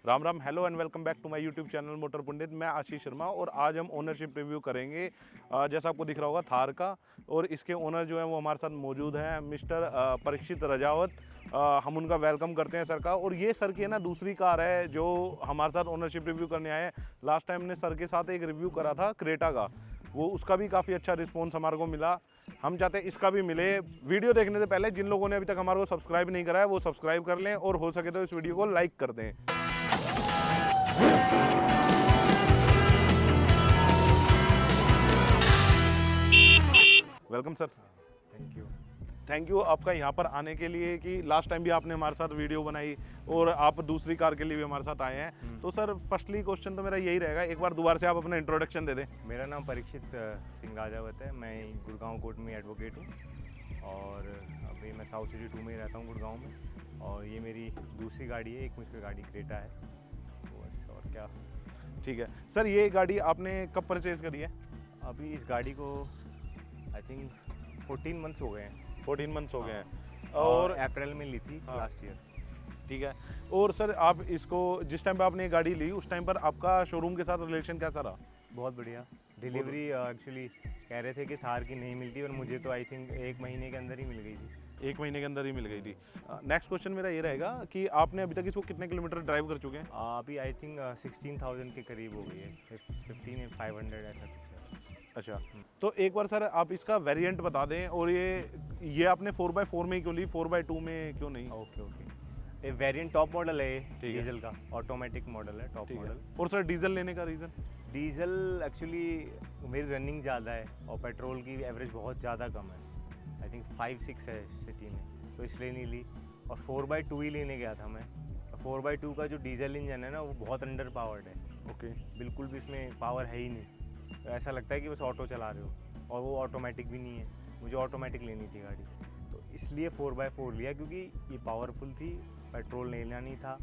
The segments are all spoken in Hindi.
Ram Ram, hello and welcome back to my YouTube channel motor Pandit. मैं आशीष शर्मा और आज हम ओनरशिप रिव्यू करेंगे। जैसा आपको दिख रहा होगा थार का, और इसके ओनर जो है वो हमारे साथ मौजूद हैं, मिस्टर परीक्षित रजावत। हम उनका वेलकम करते हैं सर का। और ये सर की है ना दूसरी कार है जो हमारे साथ ओनरशिप रिव्यू करने आए हैं। लास्ट टाइम ने सर के साथ एक रिव्यू करा था क्रेटा का, वो उसका भी काफ़ी अच्छा रिस्पॉन्स हमारे को मिला। हम चाहते हैं इसका भी मिले। वीडियो देखने से पहले जिन लोगों ने अभी तक हमारे को सब्सक्राइब नहीं करा है वो सब्सक्राइब कर लें, और हो सके तो इस वीडियो को लाइक कर दें। Welcome sir. थैंक यू आपका यहाँ पर आने के लिए, कि लास्ट टाइम भी आपने हमारे साथ वीडियो बनाई और आप दूसरी कार के लिए भी हमारे साथ आए हैं। तो सर फर्स्टली क्वेश्चन तो मेरा यही रहेगा, एक बार दोबारा से आप अपना इंट्रोडक्शन दे दें। मेरा नाम परीक्षित सिंह राजावत है। मैं गुड़गांव कोर्ट में एडवोकेट हूँ और अभी मैं साउथ सिटी 2 में रहता हूँ गुड़गांव में। और ये मेरी दूसरी गाड़ी है, एक मुझ गाड़ी क्रेटा है। तो बस और क्या। ठीक है सर, ये गाड़ी आपने कब परचेज़ करी है? अभी इस गाड़ी को आई थिंक 14 मंथ्स हो गए हैं। 14 मंथ्स हो गए हैं। और अप्रैल में ली थी लास्ट ईयर। ठीक है। और सर आप इसको जिस टाइम पे आपने ये गाड़ी ली उस टाइम पर आपका शोरूम के साथ रिलेशन कैसा रहा? बहुत बढ़िया। डिलीवरी एक्चुअली कह रहे थे कि थार की नहीं मिलती, और मुझे तो आई थिंक 1 महीने के अंदर ही मिल गई थी। 1 महीने के अंदर ही मिल गई थी। नेक्स्ट क्वेश्चन मेरा ये रहेगा कि आपने अभी तक इसको कितने किलोमीटर ड्राइव कर चुके हैं? अभी आई थिंक 16,000 के करीब हो गई है, 15,500 ऐसा कुछ है। अच्छा, तो एक बार सर आप इसका वेरिएंट बता दें। और ये आपने 4x4 में क्यों ली, 4x2 में क्यों नहीं? ओके। ये वेरिएंट टॉप मॉडल है, है। डीजल का ऑटोमेटिक मॉडल है, टॉप मॉडल। और सर डीजल लेने का रीज़न? डीजल एक्चुअली मेरी रनिंग ज़्यादा है और पेट्रोल की एवरेज बहुत ज़्यादा कम है। आई थिंक 5-6 है सिटी में, तो इसलिए नहीं ली। और 4x2 ही लेने गया था मैं। 4x2 का जो डीजल इंजन है ना वो बहुत अंडर पावर्ड है। ओके। बिल्कुल भी उसमें पावर है ही नहीं। तो ऐसा लगता है कि बस ऑटो चला रहे हो, और वो ऑटोमेटिक भी नहीं है। मुझे ऑटोमेटिक लेनी थी गाड़ी, तो इसलिए 4x4 लिया, क्योंकि ये पावरफुल थी, पेट्रोल लेना नहीं था,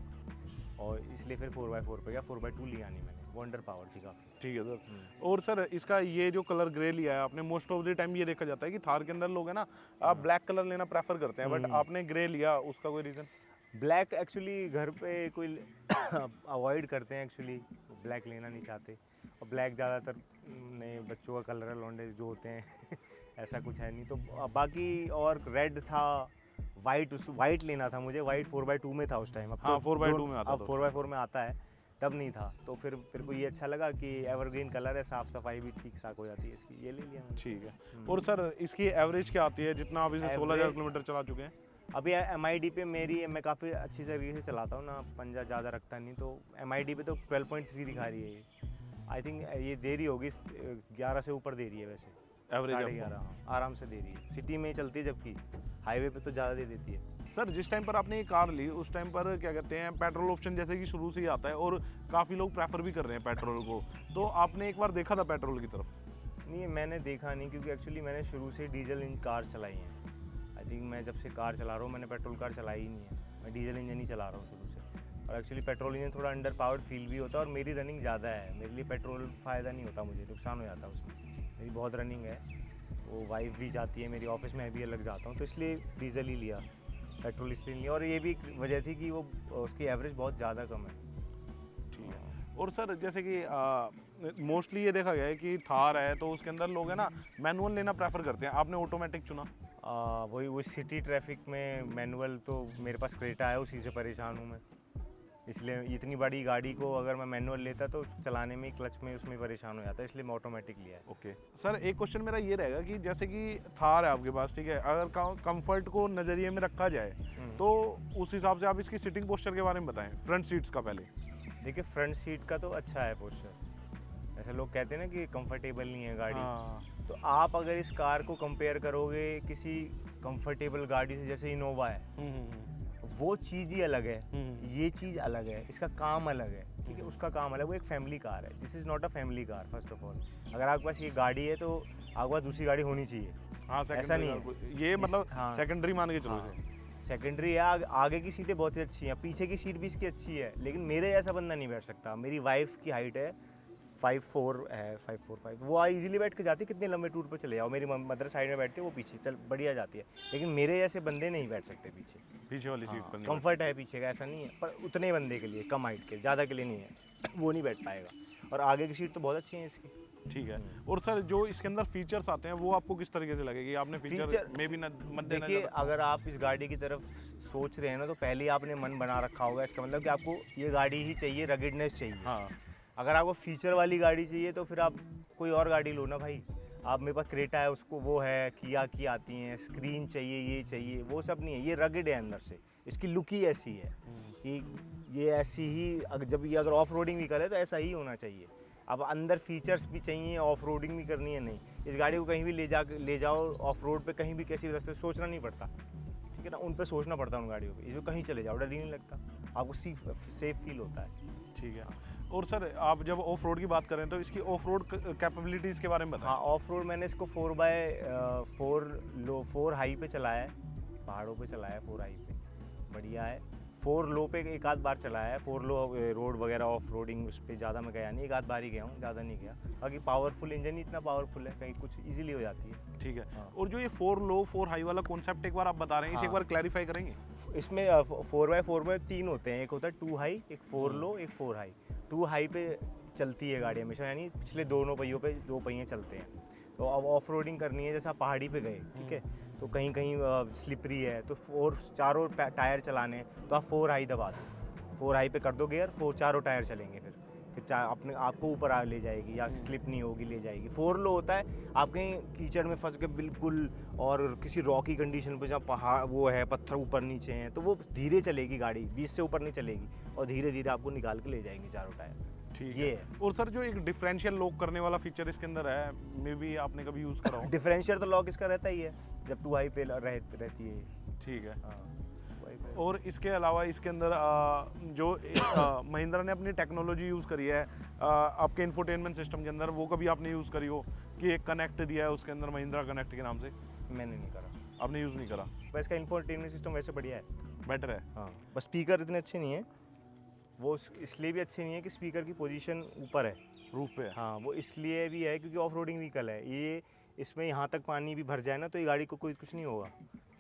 और इसलिए फिर 4x4 पे गया। 4x2 लिया नहीं मैंने, वो अंडर पावर थी काफ़ी। ठीक है सर। और सर इसका ये जो कलर ग्रे लिया है आपने, मोस्ट ऑफ द टाइम ये देखा जाता है कि थार के अंदर लोग है ना आप ब्लैक कलर लेना प्रेफर करते हैं, बट आपने ग्रे लिया, उसका कोई रीज़न? ब्लैक एक्चुअली घर पे कोई अवॉइड करते हैं, एक्चुअली ब्लैक लेना नहीं चाहते। और ब्लैक ज़्यादातर नए बच्चों का कलर है, लौंडे जो होते हैं ऐसा कुछ है नहीं। तो बाकी और रेड था, वाइट लेना था मुझे। वाइट 4x2 में था उस टाइम। अब हाँ, 4x2 में आता अब 4x4 में आता है, तब नहीं था। तो फिर को ये अच्छा लगा कि एवरग्रीन कलर है, साफ़ सफाई भी ठीक ठाक हो जाती है इसकी, ये ले लिया मैंने। ठीक है। और सर इसकी एवरेज क्या आती है, जितना आप इसे 16,000 किलोमीटर चला चुके हैं? अभी MID पे मैं काफ़ी अच्छी तरीके से चलाता हूँ ना, पंजा ज़्यादा रखता नहीं, तो MID पे तो 12.3 दिखा रही है ये। आई थिंक ये दे रही होगी 11 से ऊपर दे रही है वैसे। एवरेज 11.5 आराम से दे रही है। सिटी में ही चलती है, जबकि हाईवे पे तो ज़्यादा दे देती है। सर जिस टाइम पर आपने ये कार ली उस टाइम पर क्या कहते हैं, पेट्रोल ऑप्शन जैसे कि शुरू से ही आता है और काफ़ी लोग प्रेफर भी कर रहे हैं पेट्रोल को, तो आपने एक बार देखा था पेट्रोल की तरफ? नहीं, मैंने देखा नहीं, क्योंकि एक्चुअली मैंने शुरू से डीजल इंजन कार चलाई हैं। आई थिंक मैं जब से कार चला रहा हूँ मैंने पेट्रोल कार चलाई ही नहीं है। मैं डीजल इंजन ही चला रहा हूँ शुरू से। और एक्चुअली पेट्रोल इंजन थोड़ा अंडर पावर्ड फील भी होता है, और मेरी रनिंग ज़्यादा है, मेरे लिए पेट्रोल फ़ायदा नहीं होता, मुझे नुकसान हो जाता है उसमें। मेरी बहुत रनिंग है, वो वाइफ भी जाती है मेरी ऑफिस में, भी अलग जाता हूँ, तो इसलिए डीजल ही लिया, पेट्रोल इसलिए नहीं लिया। और ये भी वजह थी कि वो उसकी एवरेज बहुत ज़्यादा कम है। ठीक है। और सर जैसे कि मोस्टली ये देखा गया है कि थार है तो उसके अंदर लोग है ना मैनुअल लेना प्रेफर करते हैं, आपने ऑटोमेटिक चुना? वही सिटी ट्रैफिक में मैनुअल, तो मेरे पास क्रेटा है, उसी से परेशान हूँ मैं। इसलिए इतनी बड़ी गाड़ी को अगर मैं मैनुअल लेता तो चलाने में, क्लच में, उसमें परेशान हो जाता है, इसलिए मैं ऑटोमेटिक लिया है। ओके सर, एक क्वेश्चन मेरा ये रहेगा कि जैसे कि थार है आपके पास, ठीक है, अगर कंफर्ट को नज़रिए में रखा जाए तो उस हिसाब से आप इसकी सीटिंग पोस्चर के बारे में बताएं, फ्रंट सीट्स का पहले। देखिए, फ्रंट सीट का तो अच्छा है पोस्चर। ऐसे लोग कहते हैं ना कि कंफर्टेबल नहीं है गाड़ी, तो आप अगर इस कार को कंपेयर करोगे किसी कंफर्टेबल गाड़ी से, जैसे इनोवा है, वो चीज़ ही अलग है, ये चीज़ अलग है, इसका काम अलग है, ठीक है, उसका काम अलग। वो एक फैमिली कार है, this is not a family car. First of all, अगर आपके पास ये गाड़ी है तो आपके पास दूसरी गाड़ी होनी चाहिए। हाँ, ऐसा नहीं है ये मतलब सेकेंडरी मान के चलो इसे। सेकेंडरी है। आगे की सीटें बहुत ही अच्छी हैं, पीछे की सीट भी इसकी अच्छी है, लेकिन मेरे जैसा बंदा नहीं बैठ सकता। मेरी वाइफ की हाइट है 5.4 है, 5.45 वो इजीली बैठ के जाती है, कितने लंबे टूर पे चले जाओ। मेरी मदर साइड में बैठती है, वो पीछे चल बढ़िया जाती है, लेकिन मेरे जैसे बंदे नहीं बैठ सकते पीछे। पीछे वाली सीट पर नहीं कंफर्ट है पीछे का, ऐसा नहीं है, पर उतने बंदे के लिए, कम हाइट के, ज़्यादा के लिए नहीं है, वो नहीं बैठ पाएगा। और आगे की सीट तो बहुत अच्छी है इसकी। ठीक है। और सर जो इसके अंदर फीचर्स आते हैं वो आपको किस तरीके से लगेगी? आपने फीचर में भी मद्देनजर देखिए, अगर आप इस गाड़ी की तरफ सोच रहे हैं ना, तो पहले ही आपने मन बना रखा होगा, इसका मतलब कि आपको ये गाड़ी ही चाहिए, रगेडनेस चाहिए। हाँ, अगर आपको फीचर वाली गाड़ी चाहिए तो फिर आप कोई और गाड़ी लो ना भाई। आप, मेरे पास क्रेटा है, उसको वो है, किया की आती हैं, स्क्रीन चाहिए, ये चाहिए, वो सब नहीं है। ये रगेड है अंदर से, इसकी लुक ही ऐसी है कि ये ऐसी ही, जब ये अगर ऑफ रोडिंग व्हीकल है तो ऐसा ही होना चाहिए। अब अंदर फीचर्स भी चाहिए, ऑफ रोडिंग भी करनी है, नहीं इस गाड़ी को कहीं भी ले जाओ ऑफ रोड पे, कहीं भी किसी भी रास्ते सोचना नहीं पड़ता, ठीक है ना, उन पे सोचना पड़ता है उन गाड़ियों पे। इसको कहीं चले जाओ डर ही नहीं लगता, आपको सेफ फील होता है। ठीक है। और सर आप जब ऑफ रोड की बात करें तो इसकी ऑफ रोड कैपेबिलिटीज़ के बारे में बताएं। हाँ, ऑफ रोड मैंने इसको 4x4 हाई पे चलाया है, पहाड़ों पे चलाया है, 4 हाई पे बढ़िया है। 4 लो पे एक आध बार चलाया है, 4 लो रोड वगैरह ऑफ रोडिंग उस पर ज़्यादा मैं गया नहीं, एक आध बार ही गया हूँ, ज़्यादा नहीं गया। बाकी पावरफुल इंजन ही इतना पावरफुल है, कहीं कुछ ईजिली हो जाती है। ठीक है। हाँ। और जो ये 4 लो 4 हाई वाला कॉन्सेप्ट एक बार आप बता रहे हैं, इसे एक हाँ। बार क्लैरिफाई करेंगे? इसमें 4x4 में 3 होते हैं, एक होता है 2 हाई, एक 4 लो, एक 4 हाई। 2 हाई पे चलती है गाड़ी हमेशा, यानी पिछले दोनों पहियों पे 2 पहिए चलते हैं। तो अब ऑफ रोडिंग करनी है, जैसे आप पहाड़ी पे गए, ठीक है, तो कहीं कहीं स्लिपरी है, तो 4 चारों टायर चलाने हैं, तो आप 4 हाई दबा दो, 4 हाई पे कर दो गियर, 4 चारों टायर चलेंगे, फिर अपने आपको ऊपर आ ले जाएगी, या स्लिप नहीं होगी, ले जाएगी। 4 लो होता है, आप कहीं कीचड़ में फंस के बिल्कुल, और किसी रॉकी कंडीशन पे जहाँ पहाड़ वो है, पत्थर ऊपर नीचे हैं, तो वो धीरे चलेगी गाड़ी, 20 से ऊपर नहीं चलेगी, और धीरे धीरे आपको निकाल के ले जाएंगी चारों टायर। ठीक ये है। और सर जो एक डिफरेंशियल लॉक करने वाला फीचर इसके अंदर है, मे बी आपने कभी यूज़ करा हो? डिफरेंशियल तो लॉक इसका रहता ही है जब 2 हाई पे रहती है। ठीक है। हाँ, 2 हाई पे। और इसके अलावा इसके अंदर जो महिंद्रा ने अपनी टेक्नोलॉजी यूज़ करी है आपके इंफोटेनमेंट सिस्टम के अंदर, वो कभी आपने यूज़ करी हो कि एक कनेक्ट दिया है उसके अंदर महिंद्रा कनेक्ट के नाम से? मैंने नहीं करा, आपने यूज़ नहीं करा? बस इसका इंफोटेनमेंट सिस्टम वैसे बढ़िया है, बेटर है। हाँ, बस स्पीकर इतने अच्छे नहीं है, वो इसलिए भी अच्छे नहीं है कि स्पीकर की पोजीशन ऊपर है, रूफ पे है। हाँ, वो इसलिए भी है क्योंकि ऑफ रोडिंग व्हीकल है ये, इसमें यहाँ तक पानी भी भर जाए ना तो ये गाड़ी को कोई कुछ नहीं होगा,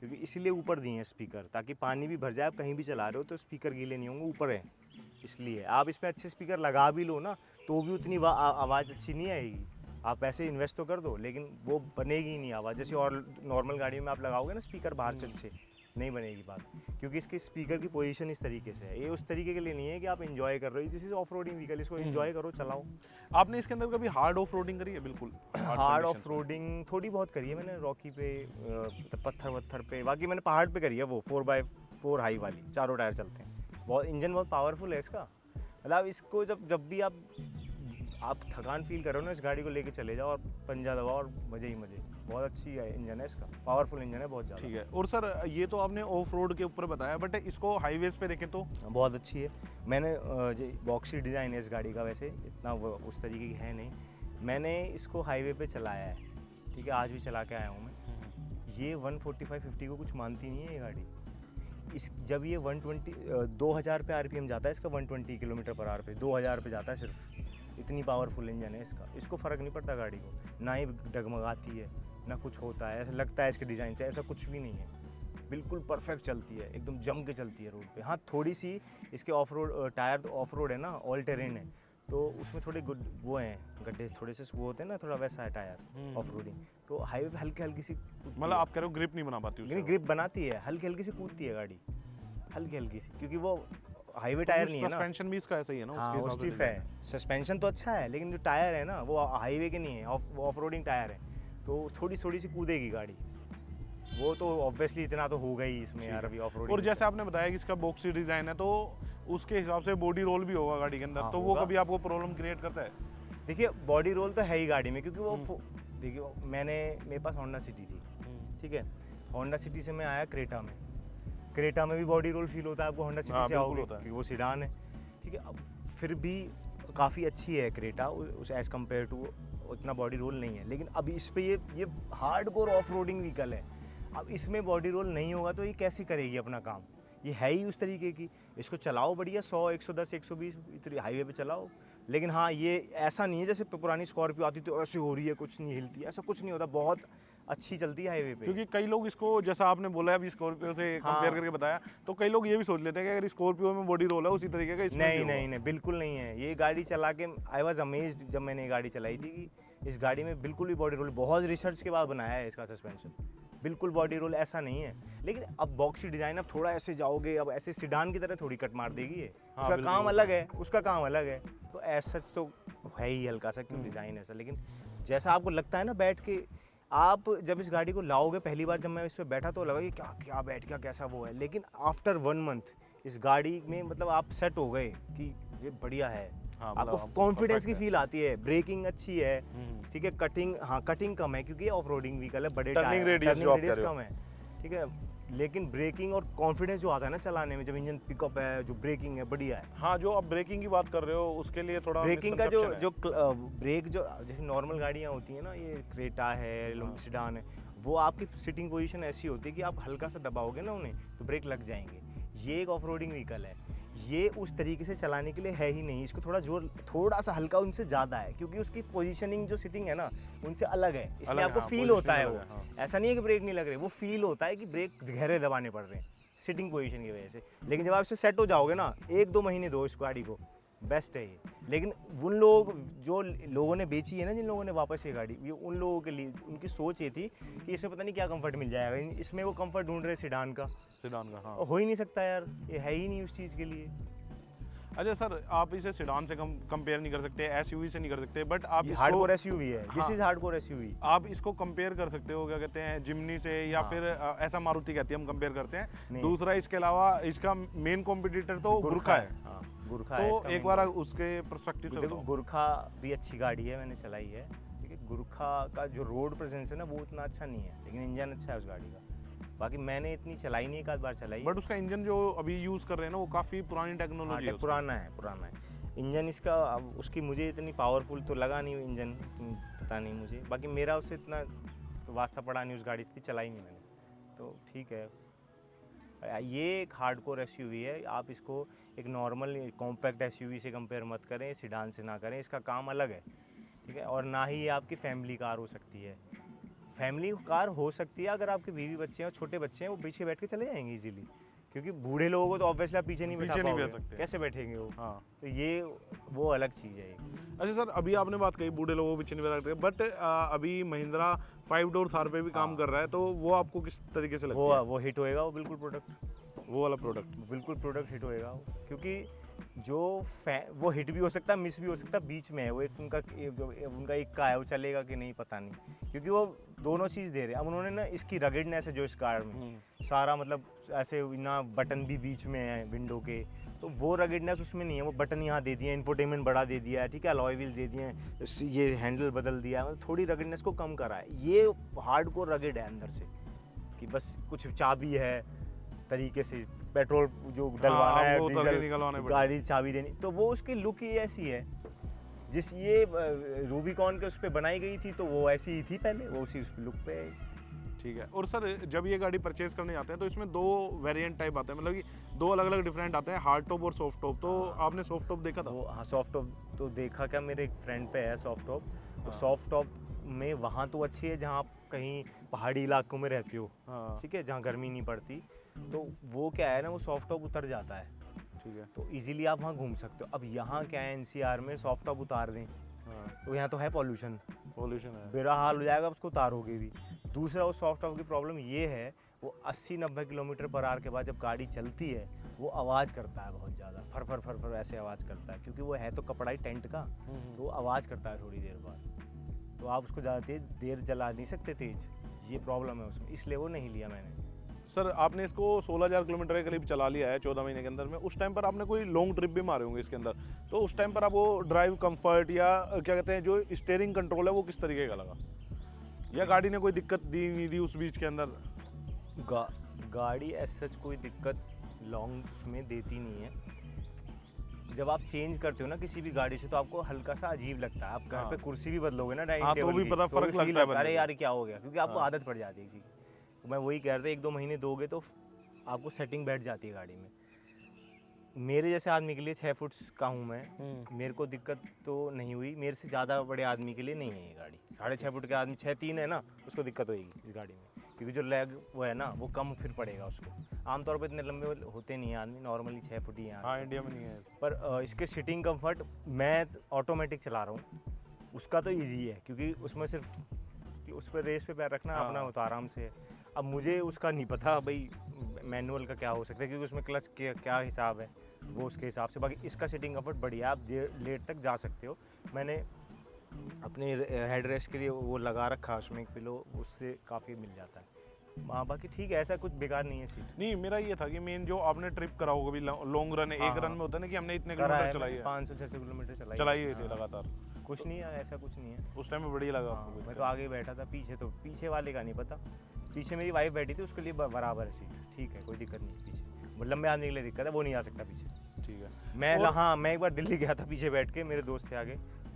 क्योंकि इसलिए ऊपर दिए हैं स्पीकर, ताकि पानी भी भर जाए, आप कहीं भी चला रहे हो तो स्पीकर गीले नहीं होंगे, ऊपर है। इसलिए आप इसमें अच्छे स्पीकर लगा भी लो ना तो भी उतनी आवाज़ अच्छी नहीं आएगी। आप पैसे इन्वेस्ट तो कर दो, लेकिन वो बनेगी ही नहीं आवाज़, जैसे और नॉर्मल गाड़ी में आप लगाओगे ना स्पीकर बाहर से अच्छे, नहीं बनेगी बात, क्योंकि इसके स्पीकर की पोजीशन इस तरीके से है। ये उस तरीके के लिए नहीं है कि आप एंजॉय कर रहे हो, this is off roading vehicle, इसको एंजॉय करो, चलाओ। आपने इसके अंदर कभी हार्ड ऑफ रोडिंग करी है? बिल्कुल हार्ड ऑफ रोडिंग थोड़ी बहुत करी है मैंने, रॉकी पे, पत्थर वत्थर पे, बाकी मैंने पहाड़ पे करी है, वो 4x4 हाई वाली, चारों टायर चलते हैं, बहुत इंजन बहुत पावरफुल है इसका। मतलब इसको जब भी आप थकान फील करो ना, इस गाड़ी को लेके चले जाओ और पंजा दबाओ और मज़े ही मज़े, बहुत अच्छी है इंजन है इसका, पावरफुल इंजन है बहुत ज़्यादा। ठीक है। और सर ये तो आपने ऑफ रोड के ऊपर बताया, बट इसको हाईवेज पे देखें तो? बहुत अच्छी है। मैंने बॉक्सी डिज़ाइन है इस गाड़ी का, वैसे इतना उस तरीके की है नहीं, मैंने इसको हाईवे पे चलाया है, ठीक है, आज भी चला के आया हूँ मैं। ये 145-50 को कुछ मानती नहीं है ये गाड़ी। जब ये 2000 पे RPM जाता है इसका, 120 km/h पे 2000 पे जाता है सिर्फ, इतनी पावरफुल इंजन है इसका। इसको फ़र्क नहीं पड़ता गाड़ी को, ना ही डगमगाती है ना कुछ होता है, ऐसा लगता है इसके डिज़ाइन से, ऐसा कुछ भी नहीं है, बिल्कुल परफेक्ट चलती है, एकदम जम के चलती है रोड पे। हाँ, थोड़ी सी इसके ऑफ रोड टायर, तो ऑफ रोड है ना, ऑल टेरेन है, तो उसमें थोड़े वो हैं गड्ढे, थोड़े से वो होते हैं ना, थोड़ा वैसा है टायर ऑफ रोडिंग, तो हाईवे पे हल्की हल्की सी, मतलब आप कह रहे हो ग्रिप नहीं बना पाती उससे? ग्रिप बनाती है, हल्की हल्की सी कूदती है गाड़ी, हल्की हल्की सी, क्योंकि वो हाईवे टायर नहीं है ना। सस्पेंशन भी इसका ऐसा ही है ना? हाँ, उसके वो हिसाब से स्टिफ है, सस्पेंशन तो अच्छा है, लेकिन जो टायर है ना वो हाईवे के नहीं है, ऑफ रोडिंग टायर है, तो थोड़ी सी कूदेगी गाड़ी, वो तो ऑब्वियसली इतना तो होगा ही इसमें यार, अभी ऑफ रोडिंग। और जैसे आपने बताया कि इसका बॉक्सी डिज़ाइन है, तो उसके हिसाब से बॉडी रोल भी होगा गाड़ी के अंदर, हाँ, तो वो होगा। कभी आपको प्रॉब्लम क्रिएट करता है? देखिए, बॉडी रोल तो है ही गाड़ी में, क्योंकि वो देखिए मेरे पास होंडा सिटी थी, ठीक है, होंडा सिटी से मैं आया क्रेटा में भी बॉडी रोल फील होता है आपको, होंडा सिटी से आओगे, क्योंकि वो सीडान है, ठीक है। अब फिर भी काफ़ी अच्छी है क्रेटा, उस एज़ कम्पेयर टू उतना बॉडी रोल नहीं है, लेकिन अब इस पे ये hard core off roading vehicle है, अब इसमें बॉडी रोल नहीं होगा तो ये कैसे करेगी अपना काम? ये है ही उस तरीके की। इसको चलाओ बढ़िया 100 110 120 इतनी हाईवे पे चलाओ, लेकिन हाँ ये ऐसा नहीं है जैसे पुरानी स्कॉर्पियो आती तो ऐसे हो रही है, कुछ नहीं हिलती, ऐसा कुछ नहीं होता, बहुत अच्छी चलती है हाईवे पे। क्योंकि कई लोग इसको, जैसा आपने बोला अभी स्कॉर्पियो से कंपेयर करके बताया, तो कई लोग ये भी सोच लेते हैं कि अगर स्कॉर्पियो में बॉडी रोल है उसी तरीके का इसमें नहीं भी नहीं नहीं, बिल्कुल नहीं है। ये गाड़ी चला के आई वॉज अमेज्ड जब मैंने ये गाड़ी चलाई थी कि इस गाड़ी में बिल्कुल भी बॉडी रोल, बहुत रिसर्च के बाद बनाया है इसका सस्पेंशन, बिल्कुल बॉडी रोल ऐसा नहीं है। लेकिन अब बॉक्सी डिज़ाइन, अब थोड़ा ऐसे जाओगे, अब ऐसे सिडान की तरह थोड़ी कट मार देगी ये, उसका काम अलग है, उसका काम अलग है। तो ऐसा सच तो है ही हल्का सा क्यों डिज़ाइन ऐसा, लेकिन जैसा आपको लगता है ना बैठ के, आप जब इस गाड़ी को लाओगे, पहली बार जब मैं इस पर बैठा तो लगा कि क्या क्या बैठ गया, कैसा वो है, लेकिन आफ्टर 1 मंथ इस गाड़ी में मतलब आप सेट हो गए कि ये बढ़िया है। हाँ, आपको कॉन्फिडेंस की फील आती है, ब्रेकिंग अच्छी है, ठीक है, कटिंग, हाँ कटिंग कम है क्योंकि ये ऑफ रोडिंग व्हीकल है, बड़े टर्निंग रेडियस कम है, ठीक है, लेकिन ब्रेकिंग और कॉन्फिडेंस जो आता है ना चलाने में, जब इंजन पिकअप है, जो ब्रेकिंग है, बढ़िया है। हाँ, जो आप ब्रेकिंग की बात कर रहे हो उसके लिए थोड़ा ब्रेकिंग का जो ब्रेक जो जैसे नॉर्मल गाड़ियाँ होती हैं ना, ये क्रेटा है, सिडान है, वो आपकी सिटिंग पोजीशन ऐसी होती है कि आप हल्का सा दबाओगे ना उन्हें तो ब्रेक लग जाएंगे। ये एक ऑफ रोडिंग व्हीकल है, ये उस तरीके से चलाने के लिए है ही नहीं। इसको थोड़ा जोर, थोड़ा सा हल्का उनसे ज़्यादा है क्योंकि उसकी पोजीशनिंग जो सिटिंग है ना उनसे अलग है, इसलिए आपको फील होता है वो, ऐसा नहीं है कि ब्रेक नहीं लग रहे, वो फील होता है कि ब्रेक गहरे दबाने पड़ रहे हैं सिटिंग पोजीशन की वजह से। लेकिन जब आप इससे सेट हो जाओगे ना, 1-2 महीने दो इस गाड़ी को, बेस्ट है ये। लेकिन उन लोग जो लोगों ने बेची है ना, जिन लोगों ने वापस ये गाड़ी, ये उन लोगों के लिए उनकी सोच ये थी कि इसमें पता नहीं क्या कंफर्ट मिल जाएगा, इसमें वो कंफर्ट ढूंढ रहे सिडान का। हाँ। हो ही नहीं सकता यार, ये है ही नहीं उस चीज़ के लिए। अच्छा सर, आप इसे सिडान से कंपेयर नहीं कर सकते, एसयूवी से नहीं कर सकते, बट आप इसको हार्डकोर एसयूवी है, दिस इज हार्डकोर एसयूवी। आप इसको कंपेयर कर सकते हो, क्या कहते हैं, जिमनी से, या फिर ऐसा मारुति कहती है हम कंपेयर करते हैं। दूसरा इसके अलावा इसका मेन कॉम्पिटिटर तो गुरखा है। हाँ, गुरखा है। तो एक बार उसके पर्सपेक्टिव से देखो, गुरखा भी अच्छी गाड़ी है, मैंने चलाई है, ठीक है। गुरखा का जो रोड प्रेजेंस है ना वो उतना अच्छा नहीं है, लेकिन इंजन अच्छा है उस गाड़ी का। बाकी मैंने इतनी चलाई नहीं, एक आध बार चलाई, बट उसका इंजन जो अभी यूज़ कर रहे हैं ना वो काफ़ी पुरानी टेक्नोलॉजी है, पुराना है इंजन इसका। उसकी मुझे इतनी पावरफुल तो लगा नहीं इंजन, पता नहीं मुझे, बाकी मेरा उससे इतना तो वास्ता पड़ा नहीं, उस गाड़ी से चलाई नहीं मैंने, तो ठीक है। ये एक हार्डकोर एसयूवी है, आप इसको एक नॉर्मल कॉम्पैक्ट एसयूवी से कंपेयर मत करें, सिडान से ना करें, इसका काम अलग है, ठीक है। और ना ही ये आपकी फैमिली कार हो सकती है। फैमिली कार हो सकती है अगर आपके बीवी बच्चे हैं और छोटे बच्चे हैं, वो पीछे बैठ के चले जाएंगे इजीली, क्योंकि बूढ़े लोगों को तो ऑब्वियसली आप पीछे नहीं बैठ सकते, कैसे बैठेंगे वो। हाँ, तो ये वो अलग चीज़ है। अच्छा सर, अभी आपने बात कही बूढ़े लोगों को पीछे नहीं बैठ सकते, बट अभी महिंद्रा 5 डोर थार पे भी काम कर रहा है, तो वो आपको किस तरीके से लगता है? वो हिट होएगा, वो बिल्कुल प्रोडक्ट, वो वाला प्रोडक्ट बिल्कुल प्रोडक्ट हिट होएगा, क्योंकि जो वो हिट भी हो सकता है, मिस भी हो सकता है, बीच में है वो। एक उनका एक का है, वो चलेगा कि नहीं पता नहीं, क्योंकि वो दोनों चीज़ दे रहे हैं। अब उन्होंने ना इसकी रगेडनेस है जो इस कार में, सारा मतलब ऐसे ना बटन भी बीच में है विंडो के, तो वो रगेडनेस उसमें नहीं है। वो बटन यहाँ दे दिए, इंफोटेनमेंट बढ़ा दे दिया है, ठीक है, अलॉय व्हील दे दिए हैं, ये हैंडल बदल दिया है, मतलब थोड़ी रगेडनेस को कम करा है। ये हार्डकोर रगेड है अंदर से, कि बस कुछ चाबी है तरीके से, पेट्रोल जो डलवाना है, डीजल गाड़ी चाबी देनी, तो वो उसकी लुक ही ऐसी है। जिस ये रूबिकॉन के उस पर बनाई गई थी तो वो ऐसी ही थी पहले, वो उसी उस लुक पे है। ठीक है। और सर, जब ये गाड़ी परचेज करने जाते हैं तो इसमें 2 वेरिएंट टाइप आते हैं, मतलब कि 2 अलग अलग डिफरेंट आते हैं, हार्ड टॉप और सॉफ्ट टॉप। तो आपने सॉफ्ट टॉप देखा था? वो हाँ, सॉफ्ट टॉप तो देखा, क्या मेरे एक फ्रेंड पे है सॉफ्ट टॉप। तो सॉफ्ट टॉप में वहाँ तो अच्छी है जहाँ आप कहीं पहाड़ी इलाकों में रहते हो, ठीक है, जहाँ गर्मी नहीं पड़ती, तो वो क्या है ना, वो सॉफ्ट टॉप उतर जाता है, ठीक है, तो इजीली आप वहाँ घूम सकते हो। अब यहाँ क्या है, एनसीआर में सॉफ्ट टॉप उतार दें तो यहाँ तो है पॉल्यूशन है, बुरा हाल हो जाएगा, उसको उतारोगे भी। दूसरा, वो सॉफ्ट टॉप की प्रॉब्लम ये है, वो 80-90 किलोमीटर पर आवर के बाद जब गाड़ी चलती है वो आवाज़ करता है बहुत ज़्यादा, फर फर फर फर ऐसे आवाज़ करता है, क्योंकि वो है तो कपड़ा ही टेंट का, तो वो आवाज़ करता है थोड़ी देर बाद, तो आप उसको ज़्यादा देर जला नहीं सकते तेज़, ये प्रॉब्लम है उसमें, इसलिए वो नहीं लिया मैंने। सर, आपने इसको 16,000 किलोमीटर के करीब चला लिया है 14 महीने के अंदर में। उस टाइम पर आपने कोई लॉन्ग ट्रिप भी मारे होंगे इसके अंदर, तो उस टाइम पर आपको ड्राइव कंफर्ट या क्या कहते हैं जो स्टीयरिंग कंट्रोल है वो किस तरीके का लगा, या गाड़ी ने कोई दिक्कत दी नहीं दी उस बीच के अंदर? गाड़ी एज सच कोई दिक्कत लॉन्ग उसमें देती नहीं है। जब आप चेंज करते हो ना किसी भी गाड़ी से तो आपको हल्का सा अजीब लगता है। आप घर पे कुर्सी भी बदलोगे ना डाइनिंग टेबल तो भी पता फर्क लगता है, अरे यार क्या हो गया, क्योंकि आपको आदत पड़ जाती है किसी की। मैं वही कह रहा था, 1-2 महीने दोगे तो आपको सेटिंग बैठ जाती है गाड़ी में। मेरे जैसे आदमी के लिए 6 फुट का हूँ मैं, मेरे को दिक्कत तो नहीं हुई। मेरे से ज़्यादा बड़े आदमी के लिए नहीं है ये गाड़ी। 6.5 फुट के आदमी 6'3" है ना, उसको दिक्कत होगी इस गाड़ी में, क्योंकि जो लेग वो है ना वो कम फिर पड़ेगा उसको। आमतौर पर इतने लंबे होते नहीं हैं आदमी, नॉर्मली 6 फुट ही हैं। हाँ, इंडिया में नहीं है। पर इसके सीटिंग कंफर्ट, मैं ऑटोमेटिक चला रहा हूँ, उसका तो ईजी है क्योंकि उसमें सिर्फ उस पर रेस पे पैर रखना अपना होता आराम से है। अब मुझे उसका नहीं पता भाई मैनुअल का क्या हो सकता है, क्योंकि उसमें क्लच के क्या हिसाब है वो उसके हिसाब से। बाकी इसका सीटिंग कंफर्ट बढ़िया, आप लेट तक जा सकते हो। मैंने अपने हेड रेस्ट के लिए वो लगा रखा उसमें एक पिलो, उससे काफ़ी मिल जाता है। हाँ बाकी ठीक है, ऐसा कुछ बेकार नहीं है सीट। नहीं, मेरा ये था कि मेन जो आपने ट्रिप करा होगा भी लॉन्ग रन है, एक रन में होता है ना कि हमने इतने किलोमीटर चलाई है, 500-600 किलोमीटर चलाई है इसे लगातार। कुछ नहीं है, ऐसा कुछ नहीं है। उस टाइम में बढ़िया लगा हाँ, आपको? मैं तो आगे बैठा था, पीछे वाले का नहीं पता। पीछे मेरी वाइफ बैठी थी, उसके लिए बराबर है सीट, ठीक है, कोई दिक्कत नहीं। पीछे लंबे आदमी के लिए दिक्कत है, वो नहीं आ सकता पीछे। ठीक है। मैं एक बार दिल्ली गया था पीछे बैठ के, मेरे दोस्त थे आगे,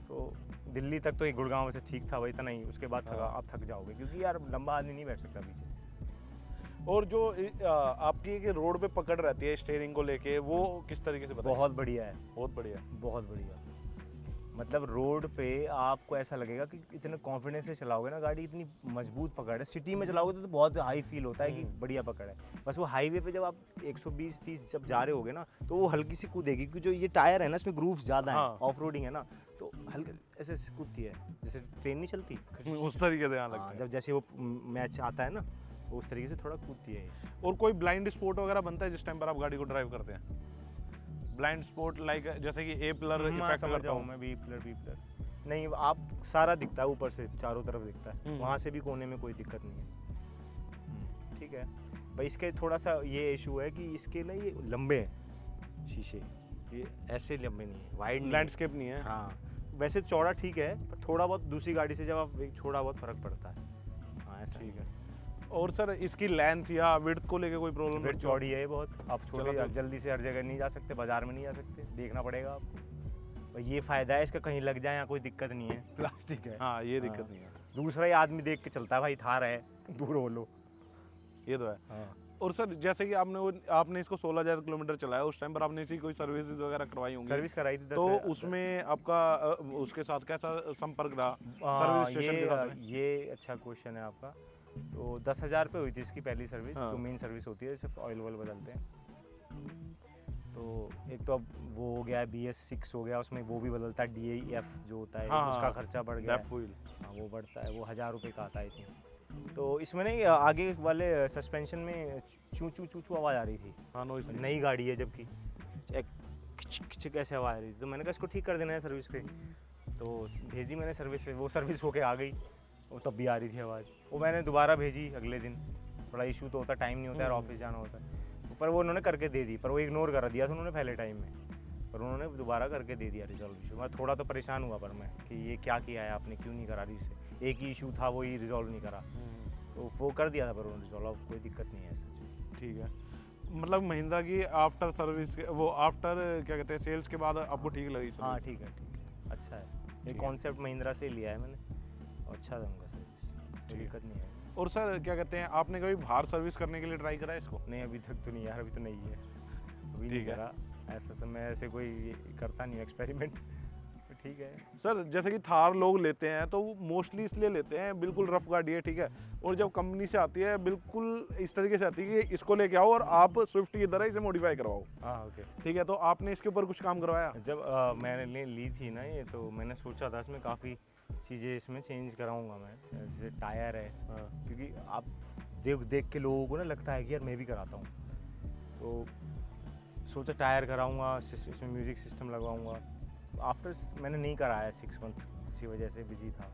तो दिल्ली तक तो एक गुड़गांव से ठीक था, वही था नहीं, उसके बाद थका, आप थक जाओगे क्योंकि यार लंबा आदमी नहीं बैठ सकता पीछे। और जो आपकी एक रोड पे पकड़ रहती है स्टीयरिंग को लेके, वो किस तरीके से बताइए? बहुत बढ़िया है, बहुत बढ़िया। बहुत बढ़िया। मतलब रोड पे आपको ऐसा लगेगा कि इतने कॉन्फिडेंस से चलाओगे ना गाड़ी, इतनी मजबूत पकड़ है। सिटी में चलाओगे तो बहुत हाई फील होता है कि बढ़िया पकड़ है। बस वो हाईवे पे जब आप 120-30 जब जा रहे होगे ना, तो वो हल्की सी कूदेगी, क्योंकि जो ये टायर है ना इसमें ग्रूव्स ज़्यादा हैं, ऑफ रोडिंग है ना, तो हल्के ऐसे कूदती है, जैसे ट्रेन नहीं चलती उस तरीके से यहाँ लगता है। जब जैसे वो मैच आता है ना, उस तरीके से थोड़ा कूदती है। और कोई ब्लाइंड स्पॉट वगैरह बनता है जिस टाइम पर आप गाड़ी को ड्राइव करते हैं? ब्लाइंड स्पॉट लाइक जैसे कि ए पिलर इफेक्ट करता हूँ मैं, बी पिलर नहीं, आप सारा दिखता है ऊपर से, चारों तरफ दिखता है, वहाँ से भी कोने में कोई दिक्कत नहीं है। ठीक है भाई, इसके थोड़ा सा ये इशू है कि इसके ना ये लंबे हैं शीशे, ये ऐसे लंबे नहीं है, वाइड लैंडस्केप नहीं है। हाँ वैसे चौड़ा ठीक है, पर थोड़ा बहुत दूसरी गाड़ी से जब आप थोड़ा बहुत फर्क पड़ता है। हाँ ऐसा ठीक है। और सर इसकी लेंथ या विड्थ को लेके कोई प्रॉब्लम? विड्थ चौड़ी है बहुत, आप छोटे जल्दी से हर जगह नहीं जा सकते, बाजार में नहीं जा सकते, देखना पड़ेगा आपको। ये फ़ायदा है इसका, कहीं लग जाए या कोई दिक्कत नहीं है, प्लास्टिक है। हाँ ये दिक्कत नहीं है। दूसरा ही आदमी देख के चलता है, भाई थार है, दूर हो लो, ये तो है। हाँ। और सर जैसे कि आपने इसको 16,000 किलोमीटर चलाया, उस टाइम पर आपने इसी कोई सर्विस वगैरह करवाई होंगी? सर्विस कराई थी 10 तो उसमें आपका उसके साथ कैसा संपर्क रहा सर्विस स्टेशन के साथ में? ये अच्छा क्वेश्चन है आपका। तो 10,000 पे हुई थी इसकी पहली सर्विस। जो मेन सर्विस होती है, सिर्फ ऑयल वॉयल बदलते हैं। तो एक तो अब वो हो गया BS6 हो गया, उसमें वो भी बदलता है, DAF जो होता है, उसका खर्चा बढ़ गया। हाँ वो बढ़ता है, वो 1,000 रुपये का आता है थी। तो इसमें नहीं, आगे वाले सस्पेंशन में चू चू चू चू आवाज़ आ रही थी। हाँ नॉइस। नई गाड़ी है जबकि एक खिच कैसे आवाज़ आ रही थी, तो मैंने कहा इसको ठीक कर देना है सर्विस पे। तो भेज दी मैंने सर्विस पे, वो सर्विस होके आ गई, वो तब भी आ रही थी आवाज़। वो मैंने दोबारा भेजी अगले दिन, बड़ा इशू तो होता, टाइम नहीं होता है, ऑफिस जाना होता है, पर वो उन्होंने करके दे दी। पर वो इग्नोर कर दिया था उन्होंने पहले टाइम में, पर उन्होंने दोबारा करके दे दिया रिजॉल्व इशू। मैं थोड़ा तो परेशान हुआ पर मैं कि ये क्या किया है आपने, क्यों नहीं करा इसे, एक ही इशू था वही रिजॉल्व नहीं करा। तो वो कर दिया था पर उन्होंने रिजॉल्व, कोई दिक्कत नहीं है सच। ठीक है, मतलब महिंद्रा की आफ्टर सर्विस, वो आफ्टर क्या कहते हैं सेल्स के बाद आपको ठीक लगी? हाँ ठीक है, अच्छा है। ये कॉन्सेप्ट महिंद्रा से लिया है मैंने, अच्छा था उनका सर्विस, कोई दिक्कत नहीं है। और सर क्या कहते हैं, आपने कभी बाहर सर्विस करने के लिए ट्राई करा है इसको? नहीं अभी तक तो नहीं यार, अभी तो नहीं है, अभी नहीं करा ऐसा समय, ऐसे कोई करता नहीं एक्सपेरिमेंट। ठीक है सर, जैसे कि थार लोग लेते हैं तो वो मोस्टली इसलिए लेते हैं, बिल्कुल रफ गाड़ी है, ठीक है, और जब कंपनी से आती है बिल्कुल इस तरीके से आती है कि इसको लेके आओ और आप स्विफ्ट की तरह इसे मॉडिफाई करवाओ। हाँ ओके ठीक है, तो आपने इसके ऊपर कुछ काम करवाया? जब मैंने ली थी ना ये, तो मैंने सोचा था इसमें काफ़ी चीज़ें इसमें चेंज कराऊंगा मैं, जैसे टायर है। क्योंकि आप देख के लोगों को ना लगता है कि यार मैं भी कराता हूँ, तो सोचा टायर कराऊंगा, इसमें म्यूज़िक सिस्टम लगवाऊंगा। आफ्टर मैंने नहीं कराया 6 मंथ्स, किसी वजह से बिजी था।